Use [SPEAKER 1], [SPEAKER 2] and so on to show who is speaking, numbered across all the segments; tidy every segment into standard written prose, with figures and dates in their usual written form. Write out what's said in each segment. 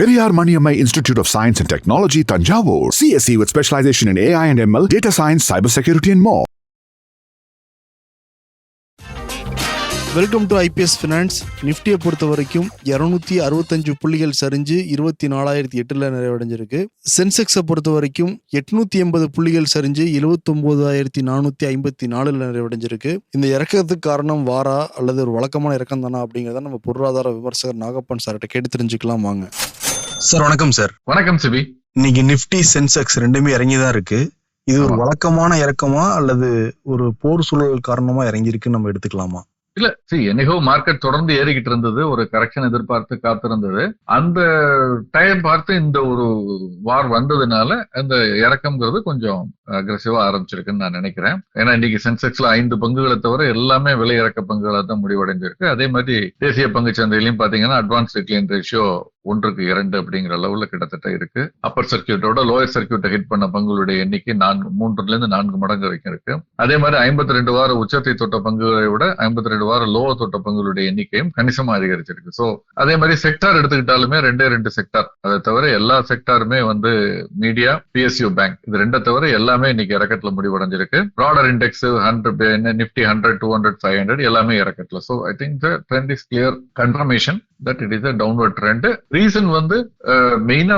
[SPEAKER 1] Periyar Maniammai Institute of Science and Technology, Tanjavur. CSE with specialization in AI and ML, data science, cybersecurity and more.
[SPEAKER 2] Welcome to IPS finance. நிஃப்டியை பொறுத்த வரைக்கும் 265 புள்ளிகள் சரிஞ்சு 24,008 நிறைவடைஞ்சிருக்கு. சென்செக்ஸை பொறுத்த வரைக்கும் 880 புள்ளிகள் சரிஞ்சு 79,454 நிறைவடைஞ்சிருக்கு. இந்த இறக்கத்துக்கு காரணம் வாரா அல்லது ஒரு வழக்கமான இறக்கம் தானா அப்படிங்கிறத நம்ம பொருளாதார விமர்சகர் நாகப்பன் சார்கிட்ட கேட்டு தெரிஞ்சுக்கலாம் வாங்க.
[SPEAKER 3] சார் வணக்கம். சார்
[SPEAKER 4] வணக்கம் சிபி.
[SPEAKER 3] இன்னைக்கு நிஃப்டி சென்செக்ஸ் ரெண்டுமே இறங்கிதான் இருக்கு. இது ஒரு வழக்கமான இறக்கமா அல்லது ஒரு போர் சூழல் காரணமா இறங்கியிருக்குன்னு நம்ம எடுத்துக்கலாமா?
[SPEAKER 4] இல்ல, என்னைக்கோ மார்க்கெட் தொடர்ந்து ஏறிக்கிட்டு இருந்தது, ஒரு கரெக்ஷன் எதிர்பார்த்து காத்திருந்தது. அந்த டைம் பார்த்து இந்த ஒரு வார் வந்ததுனால அந்த இறக்கம்ங்கிறது கொஞ்சம் அக்ரெசிவா ஆரம்பிச்சிருக்குன்னு நான் நினைக்கிறேன். ஏன்னா இன்னைக்கு சென்செக்ஸ்ல 5 பங்குகளை தவிர எல்லாமே விலை இறக்க பங்குகளை தான் முடிவடைஞ்சிருக்கு. அதே மாதிரி தேசிய பங்கு சந்தையிலையும் பாத்தீங்கன்னா அட்வான்ஸ் டிக்ளைன் ரேஷியோ 1:2 அப்படிங்கிற லெவல்ல கிட்டத்தட்ட இருக்கு. அப்பர் சர்க்கியூட்டோட லோயர் சர்க்கியூட்டை ஹிட் பண்ண பங்குகளுடைய எண்ணிக்கை 3 மடங்கு வரைக்கும் இருக்கு. அதே மாதிரி 52 வார உச்சத்தை தொட்ட பங்குகளை விட 52 வார லோவ தொட்ட பங்குகளுடைய எண்ணிக்கையும் கணிசமா அதிகரிச்சிருக்கு. சோ அதே மாதிரி செக்டார் எடுத்துக்கிட்டாலுமே 2 செக்டார், அதை தவிர எல்லா செக்டாருமே மீடியா, பிஎஸ்யூ பேங்க், இது 2 தவிர எல்லாமே இன்னைக்கு இறக்கத்துல முடிவடைஞ்சிருக்கு. ப்ராடர் இண்டெக்ஸ் 100, நிப்டி 100, 200, 500 எல்லாமே இறக்கத்துல. So I think the trend is clear confirmation that it is a downward trend. Reason மெயினா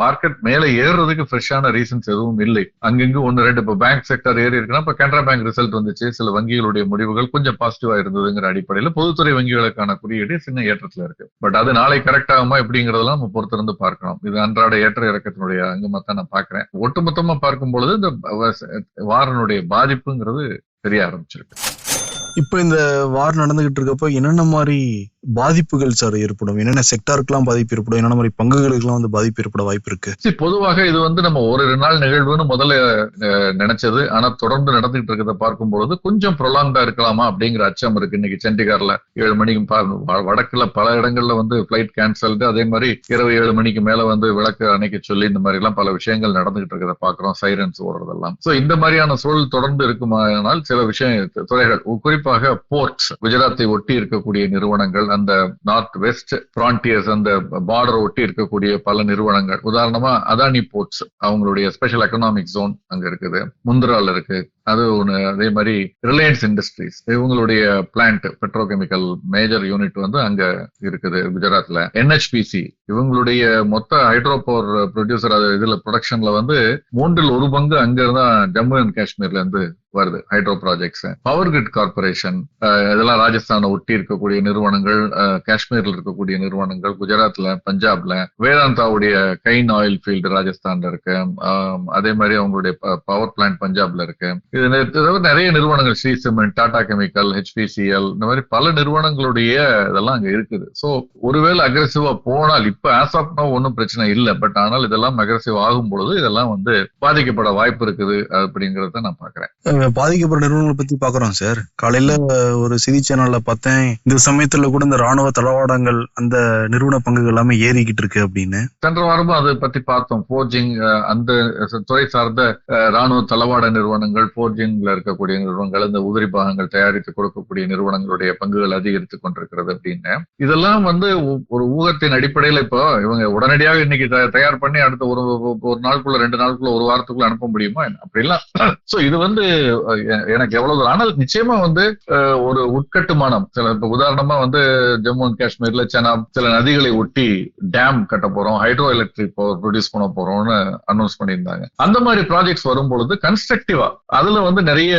[SPEAKER 4] மார்க்கெட் மேல ஏறுறதுக்கு ஃப்ரெஷ்ஷான ரீசன்ஸ் எதுவும் இல்லை. அங்கங்க 1-2 இப்ப பேங்க் செக்டர் ஏறி இருக்குன்னா இப்ப கனரா பேங்க் ரிசல்ட் வந்துச்சு, சில வங்கிகளுடைய முடிவுகள் கொஞ்சம் பாசிட்டிவா இருந்ததுங்கிற அடிப்படையில பொதுத்துறை வங்கிகளுக்கான குறியீடு சின்ன ஏற்றத்துல இருக்கு. பட் அது நாளை கரெக்ட் ஆகுமா எப்படிங்கறதெல்லாம் நம்ம பொறுத்திருந்து பார்க்கணும். இது அன்றாட ஏற்ற இறக்கத்தினுடைய அங்கமா தான் நான் பாக்குறேன். ஒட்டுமொத்தமா பார்க்கும் பொழுது இந்த வாரனுடைய பாதிப்புங்கிறது தெரிய ஆரம்பிச்சிருக்கு.
[SPEAKER 3] இப்ப இந்த வார் நடந்துகிட்டு இருக்கப்ப என்னென்ன மாதிரி பாதிப்புகள் சார் ஏற்படும்? என்னென்ன செக்டாருக்கெல்லாம் பாதிப்பு ஏற்படும்? என்னென்ன மாதிரி பங்குகளுக்கெல்லாம் பாதிப்பு ஏற்பட வாய்ப்பு இருக்கு?
[SPEAKER 4] பொதுவாக இது நம்ம ஒரு நாள் நிகழ்வுன்னு முதல்ல நினைச்சது, ஆனா தொடர்ந்து நடந்துகிட்டு இருக்கிறத பார்க்கும்பொழுது கொஞ்சம் ப்ரொலாங்டா இருக்கலாமா அப்படிங்கிற அச்சம் இருக்கு. இன்னைக்கு சண்டிகார்ல 7 மணிக்கு வடக்குல பல இடங்கள்ல ஃபிளைட் கேன்சல்டு, அதே மாதிரி இரவு 7 மணிக்கு மேல விளக்கு அணைக்க சொல்லி இந்த மாதிரி எல்லாம் பல விஷயங்கள் நடந்துகிட்டு இருக்கிறத பாக்குறோம், சைரன்ஸ் ஓடுறதெல்லாம். சோ இந்த மாதிரியான சூழல் தொடர்ந்து இருக்குமானால் சில துறைகள், குறிப்பாக போர்ட்ஸ், குஜராத்தை ஒட்டி இருக்கக்கூடிய நிறுவனங்கள், அந்த நார்த் வெஸ்ட் ஃப்ரான்டியர்ஸ், அந்த பார்டர் ஒட்டி இருக்கக்கூடிய பல நிறுவனங்கள், உதாரணமா அதானி போர்ட்ஸ், அவங்களுடைய ஸ்பெஷல் எக்கனாமிக் ஜோன் அங்க இருக்குது, முந்திரால இருக்கு, அது ஒண்ணு. அதே மாதிரி ரிலையன்ஸ் இண்டஸ்ட்ரீஸ், இவங்களுடைய பிளான்ட் பெட்ரோகெமிக்கல் மேஜர் யூனிட் அங்க இருக்குது குஜராத்ல. NHPC இவங்களுடைய மொத்த ஹைட்ரோ பவர் ப்ரொடியூசர், இதுல ப்ரொடக்ஷன்ல 1/3 பங்கு அங்க இருந்தா ஜம்மு அண்ட் காஷ்மீர்ல இருந்து வருது, hydro projects. Power grid corporation, இதெல்லாம் ராஜஸ்தானை ஒட்டி இருக்கக்கூடிய நிறுவனங்கள், காஷ்மீர்ல இருக்கக்கூடிய நிறுவனங்கள், குஜராத்ல, பஞ்சாப்ல. வேதாந்தாவுடைய கைன் ஆயில் ஃபீல்டு ராஜஸ்தான்ல இருக்கு, அதே மாதிரி அவங்களுடைய பவர் பிளான்ட் பஞ்சாப்ல இருக்கு. இது நிறைய நிறுவனங்கள், Shree cement, Tata chemical, HPCL, இந்த மாதிரி பல நிறுவனங்களுடைய இதெல்லாம் அங்க இருக்குது. சோ ஒருவேளை அக்ரெசிவா போனால், இப்ப ஆஸ் ஆஃப் நவ் ஒன்னும் பிரச்சனை இல்லை, பட் ஆனால் இதெல்லாம் அக்ரெசிவ் ஆகும் பொழுது இதெல்லாம் பாதிக்கப்பட வாய்ப்பு இருக்குது அப்படிங்கறத நான் பாக்குறேன்.
[SPEAKER 3] பாதிக்கப்பட்ட நிறுவனங்களை பத்தி பாக்குறோம் சார். காலையில ஒரு செய்தி சேனல்ல பார்த்தேன், இந்த சமயத்துல கூட இந்த ராணுவ தளவாடங்கள் அந்த நிறுவன பங்குகள் எல்லாமே ஏறிக்கிட்டு இருக்கு அப்படின்னு.
[SPEAKER 4] சென்ற வாரமும் அதை பத்தி பார்த்தோம். போர்ஜிங், அந்த துறை சார்ந்த ராணுவ தளவாட நிறுவனங்கள், போர்ஜிங்ல இருக்கக்கூடிய நிறுவனங்கள், இந்த உதிரி பாகங்கள் தயாரித்து கொடுக்கக்கூடிய நிறுவனங்களுடைய பங்குகள் அதிகரித்துக் கொண்டிருக்கிறது அப்படின்னு. இதெல்லாம் ஒரு ஊகத்தின் அடிப்படையில இப்போ இவங்க உடனடியாக இன்னைக்கு தயார் பண்ணி அடுத்த ஒரு நாளுக்குள்ள 2 நாளுக்குள்ள ஒரு வாரத்துக்குள்ள அனுப்ப முடியுமா அப்படிலாம். சோ இது எனக்கு எவ்வளவு, ஆனால் நிச்சயமா ஒரு உட்கட்டுமானம், சில உதாரணமா ஜம்மு அண்ட் காஷ்மீர்ல செனாப் சில நதிகளை ஒட்டி டேம் கட்ட போறோம், ஹைட்ரோ எலக்ட்ரிக் பவர் ப்ரொடியூஸ் பண்ண போறோம்னு அனௌன்ஸ் பண்ணியிருந்தாங்க. அந்த மாதிரி ப்ராஜெக்ட்ஸ் வரும்பொழுது கன்ஸ்ட்ரக்டிவா அதுல நிறைய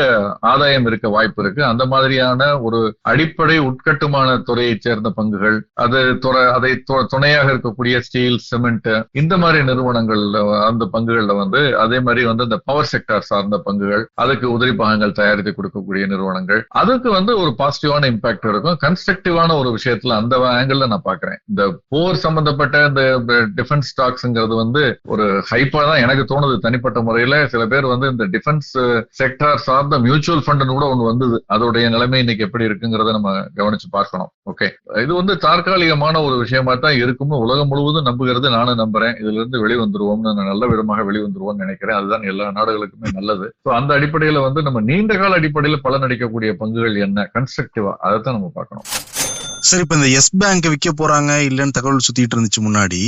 [SPEAKER 4] ஆதாயம் இருக்க வாய்ப்பு இருக்கு. அந்த மாதிரியான ஒரு அடிப்படை உட்கட்டுமான துறையை சேர்ந்த பங்குகள், அதை துணையாக இருக்கக்கூடிய ஸ்டீல், சிமெண்ட், இந்த மாதிரி நிறுவனங்கள், அந்த பங்குகள்ல அதே மாதிரி இந்த பவர் செக்டார் சார்ந்த பங்குகள், அதுக்கு உதிரி பாகங்கள் தயாரித்து கொடுக்கக்கூடிய நிறுவனங்கள், அதுக்கு ஒரு பாசிட்டிவான இம்பாக்ட் இருக்கும். கன்ஸ்ட்ரக்டிவான ஒரு விஷயத்துல அந்த ஆங்கிள் நான் பாக்குறேன். இந்த போர் சம்பந்தப்பட்ட இந்த டிஃபென்ஸ் ஸ்டாக்ஸ்ங்கிறது ஒரு ஹைப்பா தான் எனக்கு தோணுது தனிப்பட்ட முறையில. சில பேர் இந்த டிஃபென்ஸ் செக்டார் சார்ந்த மியூச்சுவல் ஃபண்ட் கூட ஒண்ணு வந்தது, அதோடைய நிலைமை இன்னைக்கு எப்படி இருக்குங்கிறத நம்ம கவனிச்சு பார்க்கணும். ஓகே, இது தற்காலிகமான ஒரு விஷயமா தான் இருக்கும்னு உலகம் முழுவதும் நம்புகிறது, நானும் நம்புறேன். இதுல இருந்து வெளிவந்துருவோம்னு, நல்ல விதமாக வெளிவந்துருவோம்னு நினைக்கிறேன். அதுதான் எல்லா நாடுகளுக்குமே நல்லது. அந்த அடிப்படையில நம்ம நீண்ட கால அடிப்படையில பலன் அடிக்கக்கூடிய பங்குகள் என்ன, கன்ஸ்ட்ரக்டிவா, அதைத்தான் நம்ம பார்க்கணும்.
[SPEAKER 3] சார் இப்ப இந்த எஸ் பேங்க் விற்க போறாங்க இல்லன்னு தகவல் சுத்திட்டு இருந்துச்சு முன்னாடி.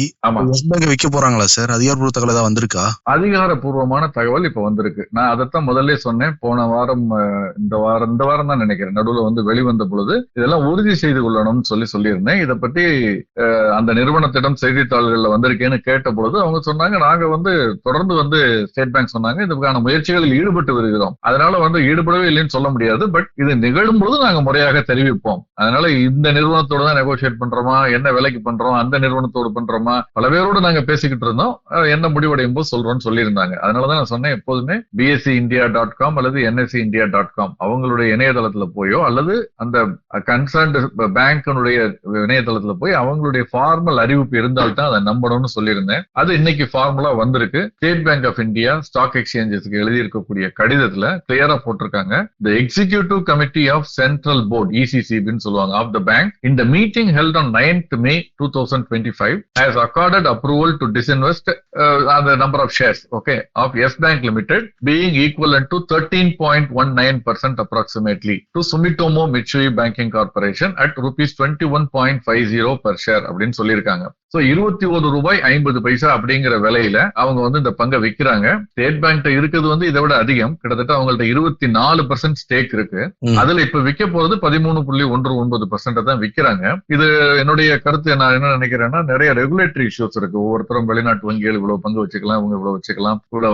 [SPEAKER 3] எஸ் பேங்க் விற்க போறாங்களா சார்? அதிகாரப்பூர்வ தகவல் ஏதாவது வந்திருக்கா?
[SPEAKER 4] அதிகாரப்பூர்வமான தகவல் இப்ப வந்திருக்கு. நான் அதைத்தான் முதல்ல சொன்னேன். போன வாரம் இந்த வாரம் தான் நினைக்கிறேன் நடுவுல வந்து வெளிவந்த பொழுது இதெல்லாம் உறுதி செய்து கொள்ளணும்னு சொல்லியிருந்தேன். இதை பத்தி அந்த நிறுவனத்திடம் செய்தித்தாள்கள்ல வந்திருக்கேன்னு கேட்ட பொழுது அவங்க சொன்னாங்க, நாங்க வந்து தொடர்ந்து வந்து ஸ்டேட் பேங்க் சொன்னாங்க இதுக்கான முயற்சிகளில் ஈடுபட்டு வருகிறோம், அதனால வந்து ஈடுபடவே இல்லைன்னு சொல்ல முடியாது, பட் இது நிகழும் பொழுது நாங்க முறையாக தெரிவிப்போம். அதனால இந்த நிறுவனத்தோட தான் நெகோசியேட் பண்றோமா, என்ன விலைக்கு பண்றோம், அந்த நிறுவனத்தோடு பண்றோமா, பல பேரோடு நாங்க பேசிக்கிட்டு இருந்தோம், என்ன முடிவடையும் போது சொல்றோம்னு சொல்லியிருந்தாங்க. அதனாலதான் நான் சொன்னேன், எப்போதுமே bseindia.com அல்லது nsindia.com அவங்களுடைய இணையதளத்துல போயோ அல்லது அந்த கன்சர்ன்ட் பேங்கினுடைய இணையதளத்துல போய் அவங்களுடைய ஃபார்மல் அறிவிப்பு இருந்தால்தான் அதை நம்பணும்னு சொல்லியிருந்தேன். அது இன்னைக்கு ஃபார்முலா வந்திருக்கு. State Bank of India stock எக்ஸ்சேஞ்சஸ்க்கு எழுதி இருக்கக்கூடிய கடிதத்துல கிளியரா போட்டிருக்காங்க, the executive committee of central board ECCB சொல்லுவாங்க of the bank in the meeting held on 9th May 2025 has accorded approval to disinvest the number of shares of Yes Bank Limited being equivalent to 13.19% approximately to Sumitomo Mitsui Banking Corporation at rupees 21.50 per share அப்படின்னு சொல்லியிருக்காங்க. So 21 ரூபாய் 50 பைசா அப்படிங்கிற விலையில அவங்க வந்து இந்த பங்கை விற்கிறாங்க. ஸ்டேட் பேங்க் இருக்கிறது வந்து இதை விட அதிகம், கிட்டத்தட்ட அவங்கள்ட்ட 24% ஸ்டேக் இருக்கு. அதுல இப்ப விற்க போறது 13.19% தான் விற்கிறாங்க. இது என்னுடைய கருத்து. நான் என்ன நினைக்கிறேன்னா, நிறைய ரெகுலேட்டரி இஷ்யூஸ் இருக்கு. ஒவ்வொருத்தரும் வெளிநாட்டு வங்கிகள் இவ்வளவு பங்கு வச்சுக்கலாம், இவங்க இவ்வளவு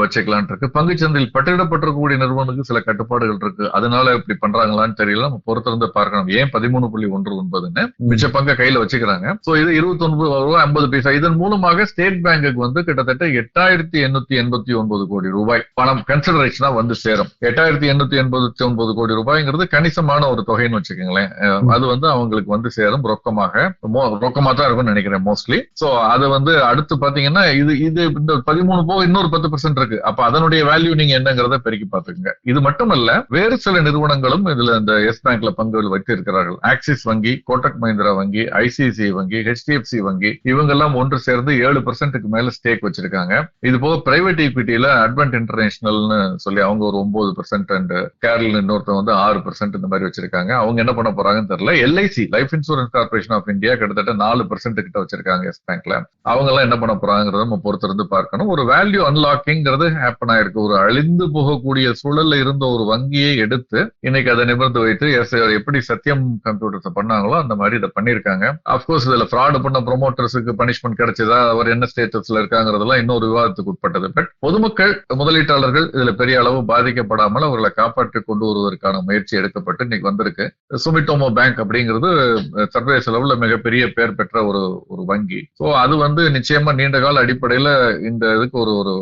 [SPEAKER 4] வச்சுக்கலாம் இருக்கு. பங்கு சந்தையில் பட்டியலிடப்பட்டிருக்கக்கூடிய நிறுவனத்துக்கு சில கட்டுப்பாடுகள் இருக்கு. அதனால இப்படி பண்றாங்களான்னு தெரியல, நம்ம பொறுத்திருந்து பார்க்கணும். ஏன் 13.19ன்னு மிச்ச பங்கை கையில வச்சுக்கிறாங்க. சோ இது 29 ரூபாய் 50 பைசா. இதன் மூலமாக ஸ்டேட் பேங்குக்கு வந்து கிட்டத்தட்ட 8,889 கோடி ரூபாய் பணம் கன்சிடரேஷனா வந்து சேரும். 8,889 கோடி ரூபாய்ங்கிறது கணிசமான ஒரு தொகைன்னு வச்சுக்கோங்களேன். அது வந்து அவங்களுக்கு வந்து சேரும் ரொக்கமா தான் இருக்கும்னு நினைக்கிறேன் மோஸ்ட்லி. சோ அது வந்து அடுத்து பாத்தீங்கன்னா இது இந்த 13 போக இன்னொரு 10% இருக்கு. அப்ப அதனுடைய வேல்யூ நீங்க என்னங்கிறத பெருக்கி பாத்துக்கோங்க. இது மட்டுமல்ல, வேறு சில நிறுவனங்களும் இதுல இந்த எஸ் பேங்க்ல பங்குகள் வைத்து இருக்கிறார்கள். ஆக்சிஸ் வங்கி, கோட்டக் மஹிந்திரா வங்கி, ICICI வங்கி, HDFC வங்கி, இவங்க எல்லாம் ஒன்று சேர்ந்து 7%க்கு மேல ஸ்டேக் வச்சிருக்காங்க. இது போக பிரைவேட் ஈக்விட்டியில அட்வென்ட் இன்டர்நேஷனல்னு சொல்லி அவங்க ஒரு 9% அண்ட் கேரளன் இன்னொருத்தர் வந்து 6% இந்த மாதிரி வச்சிருக்காங்க. அவங்க என்ன பண்ண போறாங்கன்னு தெரியல. LIC life insurance corporation of India கிட்டத்தட்ட 4% கிட்ட வச்சிருக்காங்க எஸ் பேங்க்ல. அவங்க எல்லாம் என்ன பண்ண போறாங்கிறத நம்ம பொறுத்திருந்து பார்க்கணும். ஒரு வேல்யூ அன்லாக்கிங்கிறது ஹேப்பன் ஆயிருக்கு. ஒரு அழிந்து போகக்கூடிய சூழல்ல இருந்த ஒரு வங்கியை எடுத்து இன்னைக்கு அதை நிமிர்ந்து வைத்து எப்படி சத்தியம் கம்ப்யூட்டர்ஸ் பண்ணாங்களோ அந்த மாதிரி இதை பண்ணிருக்காங்க. அப்கோர்ஸ் இதுல ஃப்ராட் பண்ண ப்ரொமோட்டர்ஸுக்கு பனிஷ்மெண்ட் கிடைச்சதா, அவர் என்ன ஸ்டேட்டஸ்ல இருக்காங்கிறதெல்லாம் இன்னொரு விவாதத்துக்கு உட்பட்டது. பட் பொதுமக்கள் முதலீட்டாளர்கள் இதுல பெரிய அளவு பாதிக்கப்படாமல் அவர்களை காப்பாற்றி கொண்டு வருவதற்கான முயற்சி எடுக்கப்பட்டு இன்னைக்கு வந்திருக்கு. சுமிட்டோமோ பேங்க் அப்படிங்கிறது சர்வதேச அளவுல மிகப்பெரிய பேர் பெற்ற ஒரு வங்கி. சோ அது வந்து நிச்சயமா நீண்ட கால அடிப்படையில இந்த இதுக்கு ஒரு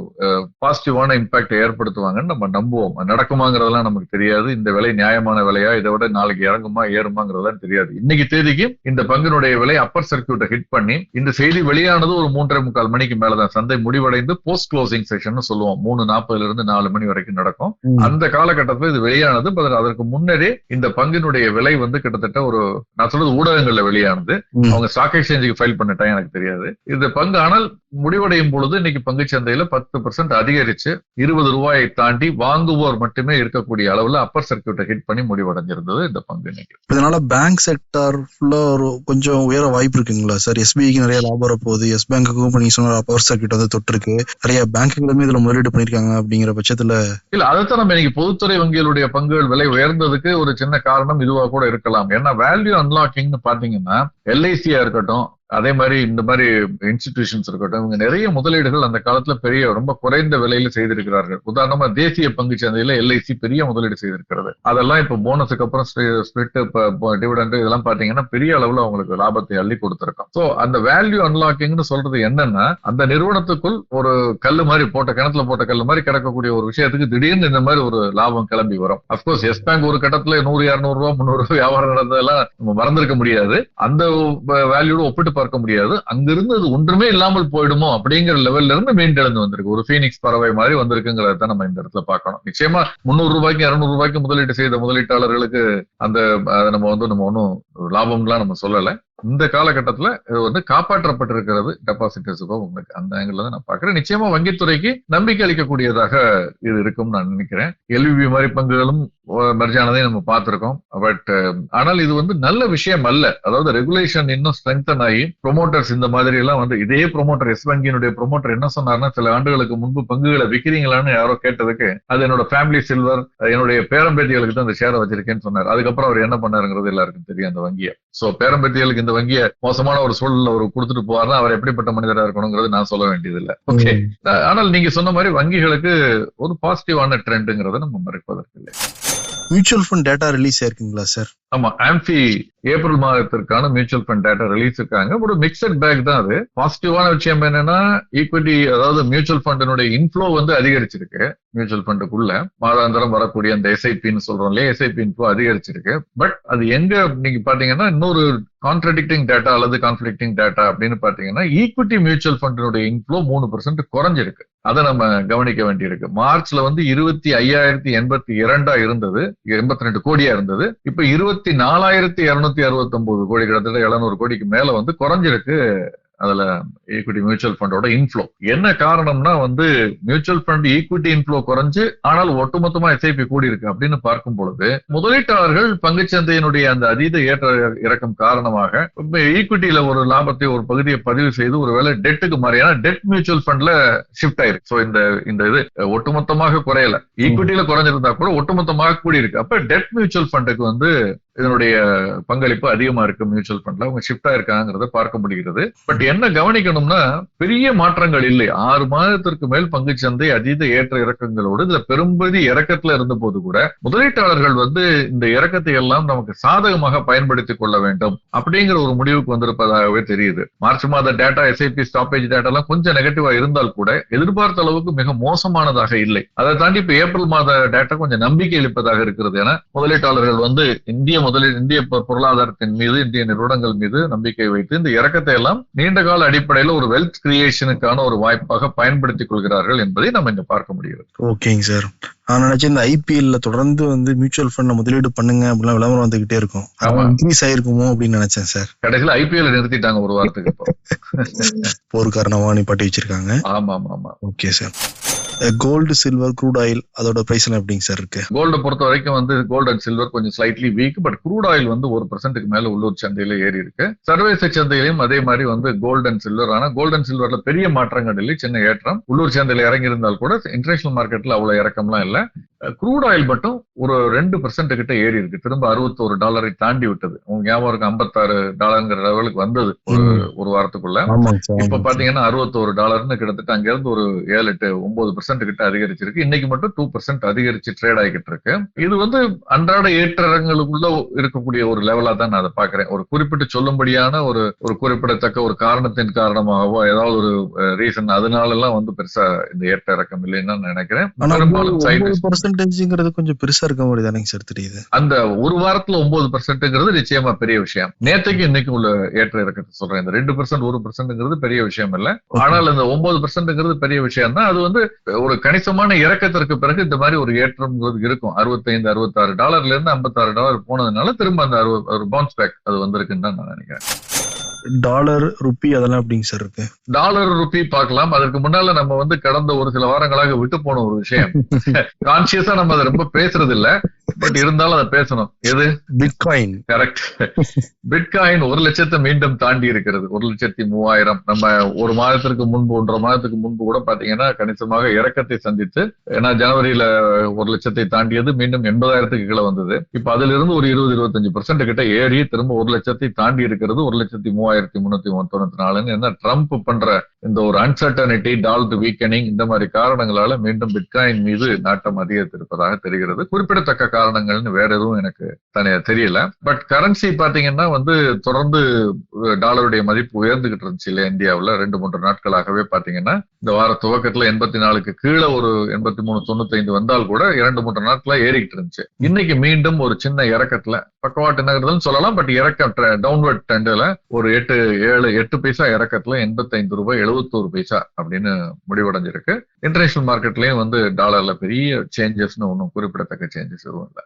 [SPEAKER 4] பாசிட்டிவான இம்பாக்ட் ஏற்படுத்துவாங்கன்னு நம்ம நம்புவோம். நடக்குமாங்கிறதெல்லாம் நமக்கு தெரியாது. இந்த விலை நியாயமான விலையா, இதை விட நாளைக்கு இறங்குமா ஏறுமாங்கிறதெல்லாம் தெரியாது. இன்னைக்கு தேதிக்கு இந்த பங்கினுடைய விலை அப்பர் சர்க்கியூட்டை ஹிட் பண்ணி, இந்த செய்தி வெளியானது ஒரு 3:45 மணிக்கு மேலதான் சந்தை முடிவடைந்து போஸ்ட் க்ளோசிங் செஷன் சொல்லுவோம். 3:40 4 மணி வரைக்கும் நடக்கும். அந்த காலகட்டத்தில் இது வெளியானது. அதற்கு முன்னரே இந்த பங்கினுடைய விலை வந்து கிட்டத்தட்ட ஒரு, நான் சொல்றது ஊடகங்கள்ல வெளியானது, அவங்க ஸ்டாக் எக்ஸ்சேஞ்சுக்கு ஃபைல் பண்ண டைம் எனக்கு தெரியாது. இந்த பங்கு ஆனால் முடிவடையும் பொழுது இன்னைக்கு பங்கு சந்தையில 10% அதிகரிச்சு 20 ரூபாயை தாண்டி வாங்குவோர் மட்டுமே இருக்கக்கூடிய அளவுல அப்பர் சர்க்கியூட்டை ஹிட் பண்ணி முடிவடைஞ்சிருந்தது இந்த பங்கு இன்னைக்கு.
[SPEAKER 3] இதனால பேங்க் செக்டார் ஃபுல்லா ஒரு கொஞ்சம் உயர வாய்ப்பு இருக்குங்களா சார்? SBIக்கு நிறைய லாபம் வரப்போகுது, எஸ் பேங்க்குக்கும் நீங்க சொன்ன அப்பர் சர்க்கியூட் வந்து தொட்டிருக்கு, நிறைய பேங்குகளுமே இதுல முதலீடு பண்ணிருக்காங்க. அப்படிங்கிற பட்சத்துல இல்ல,
[SPEAKER 4] அதைத்தான் நம்ம இன்னைக்கு பொதுத்துறை வங்கிகளுடைய பங்குகள் விலை உயர்ந்ததுக்கு ஒரு சின்ன காரணம் இதுவா கூட இருக்கலாம். ஏன்னா வேல்யூ அன்லாக்கிங்னு பாத்தீங்கன்னா LIC-யா இருக்கட்டும், அதே மாதிரி இந்த மாதிரி இன்ஸ்டிடியூஷன்ஸ் இருக்கட்டும், இவங்க நிறைய முதலீடுகள் அந்த காலத்துல பெரிய ரொம்ப குறைந்த விலையில செய்திருக்கிறார்கள். உதாரணமா தேசிய பங்கு சந்தையில LIC பெரிய முதலீடு செய்திருக்கிறது. அதெல்லாம் இப்ப போனஸுக்கு அப்புறம் ஸ்பிளிட், டிவிடெண்ட் இதெல்லாம் பாத்தீங்கன்னா பெரிய அளவுல அவங்களுக்கு லாபத்தை அள்ளி கொடுத்திருக்கோம். சோ அந்த வேல்யூ அன்லாக்கிங்னு சொல்றது என்னன்னா, அந்த நிறுவனத்துக்குள் ஒரு கல்லு மாதிரி கிணத்துல போட்ட கல்லு மாதிரி கிடக்கக்கூடிய ஒரு விஷயத்துக்கு திடீர்னு இந்த மாதிரி ஒரு லாபம் கிளம்பி வரும். அப்கோர்ஸ் எஸ் பேங்க் ஒரு கட்டத்துல 100, 200 ரூபாய், 300 ரூபாய் வியாபாரம் நடந்ததெல்லாம் நம்ம மறந்திருக்க முடியாது. அந்த வேல்யூட ஒப்பிட்டு பார்க்க முடியாது. அங்கிருந்து அது ஒன்றுமே இல்லாமல் போயிடுமோ அப்படிங்கிற லெவல்ல இருந்து மீண்டெழுந்து வந்திருக்கு. ஒரு பீனிக்ஸ் பறவை மாதிரி வந்திருக்குங்கிறத நம்ம இந்த இடத்துல பார்க்கணும். நிச்சயமா 300 ரூபாய்க்கு 200 ரூபாய்க்கு முதலீடு செய்த முதலீட்டாளர்களுக்கு அந்த நம்ம ஒன்றும் லாபம்லாம் நம்ம சொல்லல. இந்த காலகட்டத்துல இது வந்து காப்பாற்றப்பட்டிருக்கிறது டெபாசிட்டர்ஸுக்கும் உங்களுக்கு அந்த ஆங்கிள் தான் நான் பாக்குறேன். நிச்சயமா வங்கித்துறைக்கு நம்பிக்கை அளிக்கக்கூடியதாக இது இருக்கும்னு நான் நினைக்கிறேன். எல்விபி மாதிரி பங்குகளும் மெர்ஜ் ஆனதை நம்ம பார்த்திருக்கோம். பட் ஆனால் இது வந்து நல்ல விஷயம் அல்ல. அதாவது ரெகுலேஷன் இன்னும் ஸ்ட்ரெங்தன் ஆகி ப்ரொமோட்டர்ஸ் இந்த மாதிரி எல்லாம் வந்து இதே ப்ரொமோட்டர் எஸ் வங்கியினுடைய ப்ரொமோட்டர் என்ன சொன்னார்னா, சில ஆண்டுகளுக்கு முன்பு பங்குகளை விற்கிறீங்களான்னு யாரோ கேட்டதுக்கு அது என்னோட ஃபேமிலி சில்வர், என்னுடைய பேரம்பேத்திகளுக்கு தான் அந்த ஷேரை வச்சிருக்கேன்னு சொன்னார். அதுக்கப்புறம் அவர் என்ன பண்ணாருங்கிறது எல்லாருக்கும் தெரியும் அந்த வங்கியை. சோ பேரம்பேத்திகளுக்கு இந்த வங்கியை மோசமான ஒரு சூழல்ல ஒரு கொடுத்துட்டு போவார்னா அவர் எப்படிப்பட்ட மனிதராக இருக்கணுங்கிறது நான் சொல்ல வேண்டியதில்லை. ஓகே, ஆனால் நீங்க சொன்ன மாதிரி வங்கிகளுக்கு ஒரு பாசிட்டிவான ட்ரெண்டுங்கிறத நம்ம மறைப்பதற்கு இல்லை.
[SPEAKER 3] மியூச்சுவல் ஃபண்ட் டேட்டா ரிலீஸ் ஆயிருக்குங்களா சார்?
[SPEAKER 4] ஆமா, ஆம்பி ஏப்ரல் மாதத்திற்கான மியூச்சுவல் ஃபண்ட் டேட்டா ரிலீஸ் இருக்காங்க. ஒரு மிக்சட் பேக் தான் அது. பாசிட்டிவான விஷயம் என்னன்னா, ஈக்விட்டி அதாவது மியூச்சுவல் ஃபண்டினுடைய இன்ஃப்ளோ வந்து அதிகரிச்சிருக்கு. மியூச்சுவல் ஃபண்டுக்குள்ள மாதாந்திரம் வரக்கூடிய அந்த எஸ்ஐபின்னு சொல்றோம் இல்லையா, எஸ்ஐபி இன்ஃப்ளோ அதிகரிச்சிருக்கு. பட் அது எங்க நீங்க பாத்தீங்கன்னா இன்னொரு கான்ட்ரடிக்டிங் டேட்டா அல்லது கான்ஃபிளிக்டிங் டேட்டா அப்படின்னு பாத்தீங்கன்னா, ஈக்விட்டி மியூச்சுவல் ஃபண்டினுடைய இன்ஃப்ளோ 3% குறைஞ்சிருக்கு. அதை நம்ம கவனிக்க வேண்டியிருக்கு. மார்ச்ல வந்து 25,082 இருந்தது, 82 கோடியா இருந்தது. இப்ப 24,269 கோடி, கிட்டத்தட்ட 700 கோடிக்கு மேல வந்து குறைஞ்சிருக்கு. அதுல ஈக்விட்டி மியூச்சுவல் ஃபண்டோட இன்ஃப்ளோ என்ன காரணம்னா வந்து மியூச்சுவல் ஃபண்ட் ஈக்விட்டி இன்ஃப்ளோ குறைஞ்சு ஆனால் ஒட்டுமொத்தமா எஸ்ஐபி கூடி இருக்கு அப்படின்னு பார்க்கும் பொழுது முதலீட்டாளர்கள் பங்குச்சந்தையினுடைய அந்த அதீத ஏற்ற இறக்கம் காரணமாக ஈக்விட்டியில ஒரு லாபத்தை ஒரு பகுதியை பதிவு செய்து ஒருவேளை டெட்டுக்கு மாறி, ஏன்னா டெட் மியூச்சுவல் ஃபண்ட்ல ஷிஃப்ட் ஆயிருக்கு. சோ இந்த இது ஒட்டுமொத்தமாக குறையல, ஈக்விட்டியில குறைஞ்சிருந்தா கூட ஒட்டுமொத்தமாக கூடி இருக்கு. அப்ப டெட் மியூச்சுவல் ஃபண்டுக்கு வந்து இதனுடைய பங்களிப்பு அதிகமா இருக்கு. மியூச்சுவல் ஃபண்ட்ல அவங்க ஷிஃப்ட் ஆயிருக்காங்கிறத பார்க்க முடிகிறது. பட் என்ன கவனிக்கணும்னா, பெரிய மாற்றங்கள் இல்லை. 6 மாதத்திற்கு மேல் பங்குச்சந்தை அதீத ஏற்ற இறக்கங்களோடு இதுல பெரும்பகுதி இறக்கத்துல இருந்த போது கூட முதலீட்டாளர்கள் வந்து இந்த இறக்கத்தை எல்லாம் நமக்கு சாதகமாக பயன்படுத்திக் கொள்ள வேண்டும் அப்படிங்கிற ஒரு முடிவுக்கு வந்திருப்பதாகவே தெரியுது. மார்ச் மாத டேட்டா எஸ்ஐபி ஸ்டாப்பேஜ் டேட்டா எல்லாம் கொஞ்சம் நெகட்டிவா இருந்தால் கூட எதிர்பார்த்த அளவுக்கு மிக மோசமானதாக இல்லை. அதை தாண்டி இப்ப ஏப்ரல் மாத டேட்டா கொஞ்சம் நம்பிக்கை அளிப்பதாக இருக்கிறது. என முதலீட்டாளர்கள் வந்து இந்திய பொருளாதாரத்தின் மீது, இந்திய நிறுவனங்கள் மீது நம்பிக்கை வைத்து இந்த இறக்கத்தை எல்லாம் நீண்ட கால அடிப்படையில் ஒரு வெல்த் கிரியேஷனுக்கான ஒரு வாய்ப்பாக பயன்படுத்திக் கொள்கிறார்கள் என்பதை நம்ம இங்க பார்க்க முடிகிறது.
[SPEAKER 3] ஓகேங்க சார். நான் நினைச்சேன் இந்த ஐபிஎல்ல தொடர்ந்து வந்து மியூச்சுவல் ஃபண்ட் முதலீடு பண்ணுங்க அப்படிலாம் விளம்பரம் வந்துகிட்டே இருக்கும், இன்க்ரீஸ் ஆயிருக்குமோ அப்படின்னு நினைச்சேன் சார்.
[SPEAKER 4] கடைசியில் ஐபிஎல் நிறுத்திட்டாங்க ஒரு வாரத்துக்கு.
[SPEAKER 3] போர் காரணமா நிப்பாட்டி வச்சிருக்காங்க.
[SPEAKER 4] ஆமா ஆமா ஆமா.
[SPEAKER 3] Okay sir. Gold, silver, crude oil அதோட பிரைஸ் எல்லாம் எப்படிங்க சார் இருக்கு?
[SPEAKER 4] கோல்டு பொறுத்த வரைக்கும் வந்து கோல்டு அண்ட் சில்வர் கொஞ்சம் slightly weak. But crude oil வந்து 1% மேல உள்ளூர் சந்தையில ஏறி இருக்கு. சர்வதேச சந்தையிலையும் அதே மாதிரி வந்து கோல்டு அண்ட் சில்வர், ஆனா கோல்டு அண்ட் சில்வர்ல பெரிய மாற்றங்கள் இல்லை, சின்ன ஏற்றம். உள்ளூர் சந்தையில இறங்கி இருந்தால் கூட இன்டர்நேஷனல் மார்க்கெட்ல அவ்வளவு இறக்கம்லாம் இல்ல. க்ரூட் ஆயில் மட்டும் ஒரு 2% கிட்ட ஏறி இருக்கு. திரும்ப $61 தாண்டி விட்டது. உங்க ஞாபகம் இருக்கு, $54 லெவலுக்கு வந்தது ஒரு வாரத்துக்குள்ள. இப்ப பாத்தீங்கன்னா $61 கிட்டத்தட்ட அங்க இருந்து ஒரு 7-8-9% கிட்ட அதிகரிச்சிருக்கு. இன்னைக்கு மட்டும் 2% அதிகரிச்சு ட்ரேட் ஆகிட்டு இருக்கு. இது வந்து அன்றாட ஏற்றங்களுக்குள்ள இருக்கக்கூடிய ஒரு லெவலா தான் நான் அதை பாக்குறேன். ஒரு குறிப்பிட்டு சொல்லும்படியான ஒரு குறிப்பிடத்தக்க ஒரு காரணத்தின் காரணமாகவோ ஏதாவது ஒரு ரீசன் அதனால எல்லாம் வந்து பெருசா இந்த ஏற்ற இறக்கம் இல்லைன்னு நான் நினைக்கிறேன்.
[SPEAKER 3] கொஞ்சம் பெருசா இருக்க மாதிரி தானே சார் தெரியுது.
[SPEAKER 4] அந்த ஒரு வாரத்துல 9% நிச்சயமா பெரிய விஷயம். நேற்றுக்கு இன்னைக்கு உள்ள ஏற்ற இறக்கத்தை சொல்றேன். இந்த 2% 1% பெரிய விஷயம் இல்ல. ஆனால் இந்த 9% பெரிய விஷயம் தான். அது வந்து ஒரு கணிசமான இறக்கத்திற்கு பிறகு இந்த மாதிரி ஒரு ஏற்றம் இருக்கும். $65-66 இருந்து $56 போனதுனால திரும்ப அந்த ஒரு பவுன்ஸ் பேக் அது வந்திருக்குன்னு தான் நான் நினைக்கிறேன்.
[SPEAKER 3] டாலர், ருப்பி அதெல்லாம் எப்படிங்க சார் இருக்கு?
[SPEAKER 4] டாலர், ருப்பி பார்க்கலாம். அதற்கு முன்னால நம்ம வந்து கடந்த ஒரு சில வாரங்களாக விட்டு போன ஒரு விஷயம், கான்சியஸா நம்ம அதை ரொம்ப பேசுறது இல்ல, பட் இருந்தாலும் அதை பேசணும். எது?
[SPEAKER 3] பிட்காயின்.
[SPEAKER 4] கரெக்ட். பிட்காயின் 1 லட்சத்தை மீண்டும் தாண்டி இருக்கிறது. 1,03,000. நம்ம ஒரு மாதத்திற்கு முன்பு, 1.5 மாதத்துக்கு முன்பு கூட பாத்தீங்கன்னா கணிசமாக இறக்கத்தை சந்தித்து, ஏன்னா ஜனவரியில 1 லட்சத்தை தாண்டியது, மீண்டும் 80,000க்கு கீழே வந்தது. இப்ப அதுல இருந்து ஒரு 20-25% கிட்ட ஏறி திரும்ப 1 லட்சத்தை தாண்டி இருக்கிறது. 1,03,394. என்ன ட்ரம்ப் பண்ற இந்த ஒரு அன்சர்டனிட்டி, டாலர் வீக்கனிங், இந்த மாதிரி காரணங்களால மீண்டும் பிட்காயின் மீது நாட்டம் அதிகரித்திருப்பதாக தெரிகிறது. குறிப்பிடத்தக்க காரணங்கள்னு வேற எதுவும் எனக்கு தனியா தெரியல. பட் கரன்சி பாத்தீங்கன்னா வந்து தொடர்ந்து டாலருடைய மதிப்பு உயர்ந்துகிட்டு இருந்துச்சு இல்லையா இந்தியாவுல 2-3 நாட்களாகவே. பாத்தீங்கன்னா இந்த வார துவக்கத்துல 84க்கு கீழே ஒரு 83.95 வந்தால் கூட 2-3 நாட்களா ஏறிக்கிட்டு இருந்துச்சு. இன்னைக்கு மீண்டும் ஒரு சின்ன இறக்கத்துல பக்கவாட்டு நகர்தல்னு சொல்லலாம், பட் இறக்க டவுன்வர்ட் ட்ரெண்ட்ல ஒரு 8 பைசா இறக்கத்துல $85.71 அப்படின்னு முடிவடைஞ்சிருக்கு. இன்டர்நேஷனல் மார்க்கெட்லயும் வந்து டாலர்ல பெரிய சேஞ்சஸ்னு ஒன்னும் குறிப்பிடத்தக்க சேஞ்சஸ் எதுவும் இல்லை.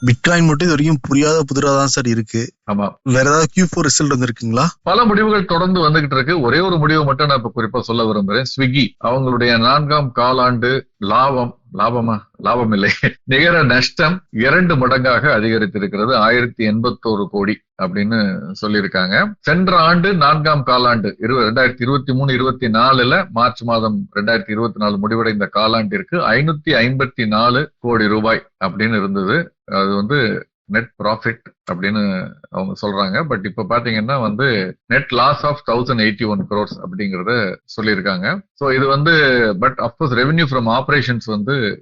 [SPEAKER 3] பிட்காயின் மட்டும் இது வரைக்கும் புரியாத புதிரா தான் சார் இருக்கு.
[SPEAKER 4] ஆமா,
[SPEAKER 3] வேற ஏதாவது Q4 ரிசல்ட் வந்திருக்குங்களா?
[SPEAKER 4] பல முடிவுகள் தொடர்ந்து வந்துகிட்டு இருக்கு. ஒரே ஒரு முடிவு மட்டும் நான் இப்ப குறிப்பா சொல்ல விரும்புறேன். ஸ்விக்கி அவங்களுடைய 4ஆம் காலாண்டு லாபம் இல்லை, நிகர நஷ்டம் 2 மடங்காக அதிகரித்திருக்கிறது. 1081 கோடி அப்படின்னு சொல்லியிருக்காங்க. சென்ற ஆண்டு 4ஆம் காலாண்டு 2023-24 மார்ச் மாதம் 2024 முடிவடைந்த காலாண்டிற்கு 554 கோடி ரூபாய் அப்படின்னு இருந்தது. அது வந்து நெட் ப்ராஃபிட் அப்படின்னு அவங்க சொல்றாங்க. பட் இப்ப பாத்தீங்கன்னா நெட் லாஸ் ஆஃப் 1081 crores அப்படிங்கறத சொல்லியிருக்காங்க. சோ இது but of course revenue from operations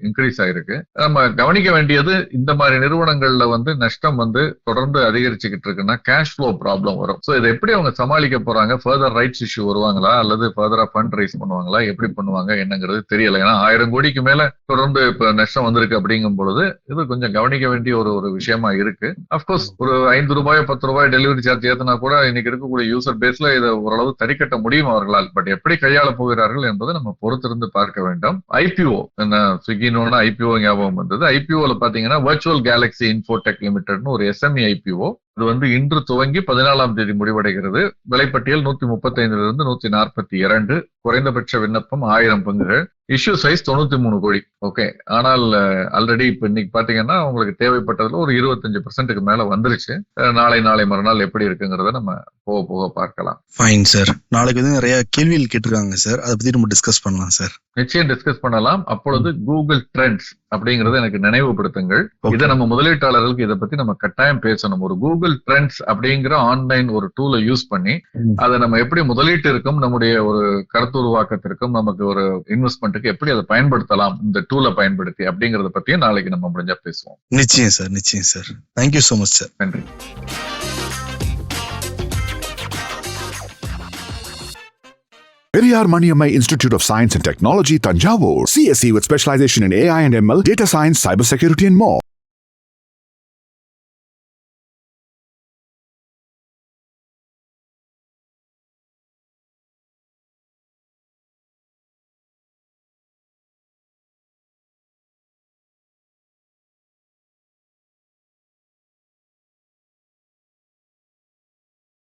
[SPEAKER 4] increase ஆயிருக்கு. நம்ம கவனிக்க வேண்டியது, இந்த மாதிரி நிறுவனங்கள்ல நஷ்டம் தொடர்ந்து அதிகரிச்சுக்கிட்டு இருக்குன்னா கேஷ் ஃப்ளோ ப்ராப்ளம் வரும். சோ இதை எப்படி அவங்க சமாளிக்க போறாங்க? ஃபர்தர் ரைட்ஸ் இஷ்யூ வருவாங்களா, அல்லது ஃபர்தரா ஃபண்ட் ரைஸ் பண்ணுவாங்களா, எப்படி பண்ணுவாங்க என்னங்கிறது தெரியல. ஏன்னா 1000 கோடிக்கு மேல தொடர்ந்து இப்ப நஷ்டம் வந்திருக்கு அப்படிங்கும் பொழுது இது கொஞ்சம் கவனிக்க வேண்டிய ஒரு விஷயமா இருக்கு. அப்கோர்ஸ் ஒரு 5 ரூபாய் 10 ரூபாய் டெலிவரி சார்ஜ் ஏத்தினா கூட இன்னைக்கு இருக்கக்கூடிய யூசர் பேஸ்ல இதை ஓரளவு தறிக்கட்ட முடியும் அவர்களால். பட் எப்படி கையாள போகிறார்கள் என்பதை நம்ம பொறுத்திருந்து பார்க்க வேண்டும். ஐபிஓ, ஸ்விக்கின்னு ஐபிஓ ஞாபகம் வந்தது. ஐபிஓல பாத்தீங்கன்னா வர்ச்சுவல் கேலக்சி இன்ஃபோடெக் லிமிடெட்னு ஒரு SME ஐபிஓ. இது இன்று துவங்கி 14ஆம் தேதி முடிவடைகிறது. விலைப்பட்டியல் 135 142, குறைந்தபட்ச விண்ணப்பம் 1000 பங்குகள், இஷ்யூ சைஸ் 93 கோடி. ஓகே, ஆனால் ஆல்ரெடி இப்ப இன்னைக்கு பாத்தீங்கன்னா உங்களுக்கு தேவைப்பட்டதுல ஒரு 25% மேல வந்துருச்சு. நாளை மறுநாள் எப்படி இருக்குங்கிறத நம்ம போக போக பார்க்கலாம்.
[SPEAKER 3] Fine sir. நாளைக்கு நிறைய கேள்விகள் கேட்டிருக்காங்க சார், அதை பத்தி நம்ம டிஸ்கஸ் பண்ணலாம் சார்.
[SPEAKER 4] நிச்சயம் டிஸ்கஸ் பண்ணலாம். அப்பொழுது கூகுள் ட்ரெண்ட்ஸ் அப்படிங்கறத எனக்கு நினைவுபடுத்துங்கள். இதை நம்ம முதலீட்டாளர்களுக்கு இதை பத்தி நம்ம கட்டாயம் பேசணும். ஒரு கூகுள் ட்ரெண்ட்ஸ் அப்படிங்கிற ஆன்லைன் ஒரு டூலை யூஸ் பண்ணி அதை நம்ம எப்படி முதலீட்டு இருக்கும், நம்முடைய ஒரு கருத்து உருவாக்கத்திற்கும், நமக்கு ஒரு இன்வெஸ்ட்மெண்ட்டுக்கு எப்படி அதை பயன்படுத்தலாம், இந்த டூலை பயன்படுத்தி அப்படிங்கறத பத்தியும் நாளைக்கு நம்ம முடிஞ்சா பேசுவோம்.
[SPEAKER 3] நிச்சயம் சார், நிச்சயம் sir. Thank you so much sir.
[SPEAKER 4] நன்றி.
[SPEAKER 1] Periyar Maniammai Institute of Science and Technology, Tanjavur. CSE with specialization in AI and ML, data science, cybersecurity and more.